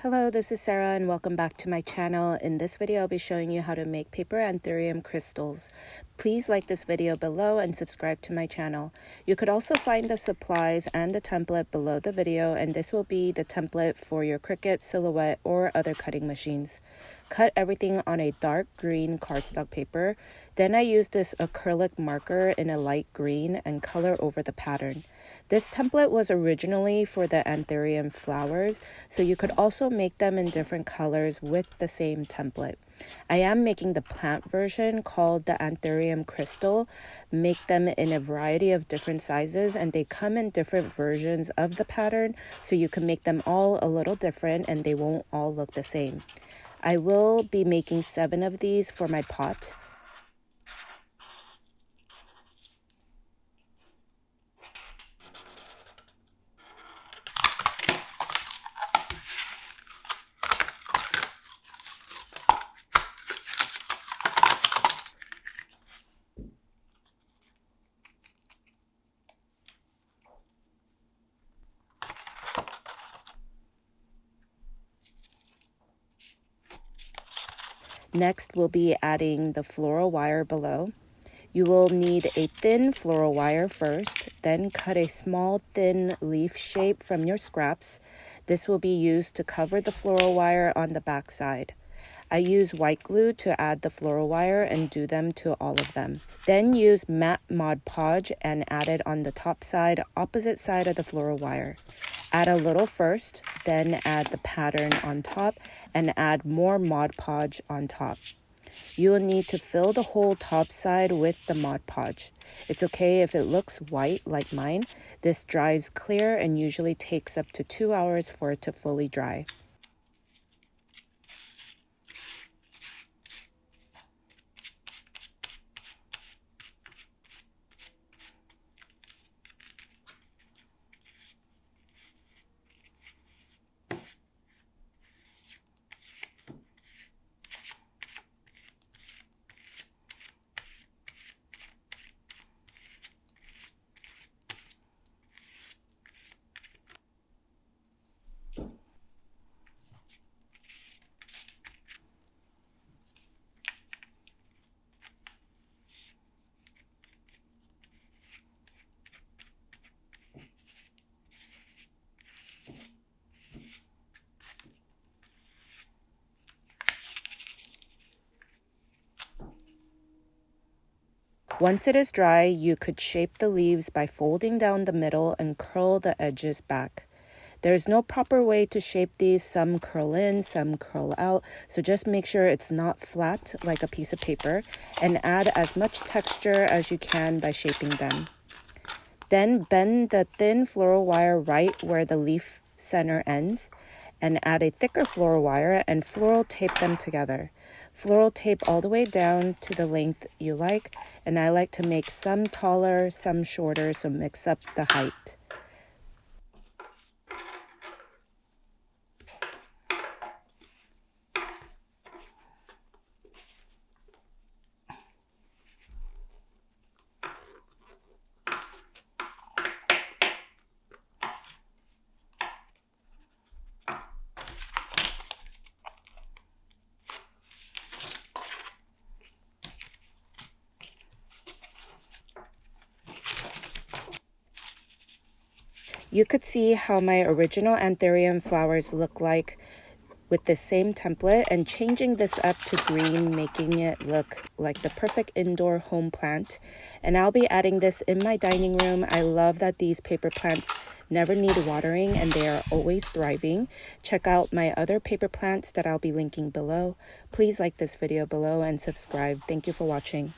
Hello, this is Sarah and welcome back to my channel. In this video, I'll be showing you how to make paper Anthurium crystals. Please like this video below and subscribe to my channel. You could also find the supplies and the template below the video, and this will be the template for your Cricut, Silhouette, or other cutting machines. Cut everything on a dark green cardstock paper. Then I use this acrylic marker in a light green and color over the pattern. This template was originally for the Anthurium flowers, so you could also make them in different colors with the same template. I am making the plant version called the Anthurium crystal. Make them in a variety of different sizes, and they come in different versions of the pattern, so you can make them all a little different and they won't all look the same. I will be making 7 of these for my pot. Next, we'll be adding the floral wire below. You will need a thin floral wire first, then cut a small thin leaf shape from your scraps. This will be used to cover the floral wire on the back side. I use white glue to add the floral wire and do them to all of them. Then use matte Mod Podge and add it on the top side, opposite side of the floral wire. Add a little first, then add the pattern on top and add more Mod Podge on top. You will need to fill the whole top side with the Mod Podge. It's okay if it looks white like mine. This dries clear and usually takes up to 2 hours for it to fully dry. Once it is dry, you could shape the leaves by folding down the middle and curl the edges back. There is no proper way to shape these. Some curl in, some curl out, so just make sure it's not flat like a piece of paper and add as much texture as you can by shaping them. Then bend the thin floral wire right where the leaf center ends and add a thicker floral wire and floral tape them together. Floral tape all the way down to the length you like, and I like to make some taller, some shorter, so mix up the height. You could see how my original Anthurium flowers look like with the same template, and changing this up to green, making it look like the perfect indoor home plant. And I'll be adding this in my dining room. I love that these paper plants never need watering and they are always thriving. Check out my other paper plants that I'll be linking below. Please like this video below and subscribe. Thank you for watching.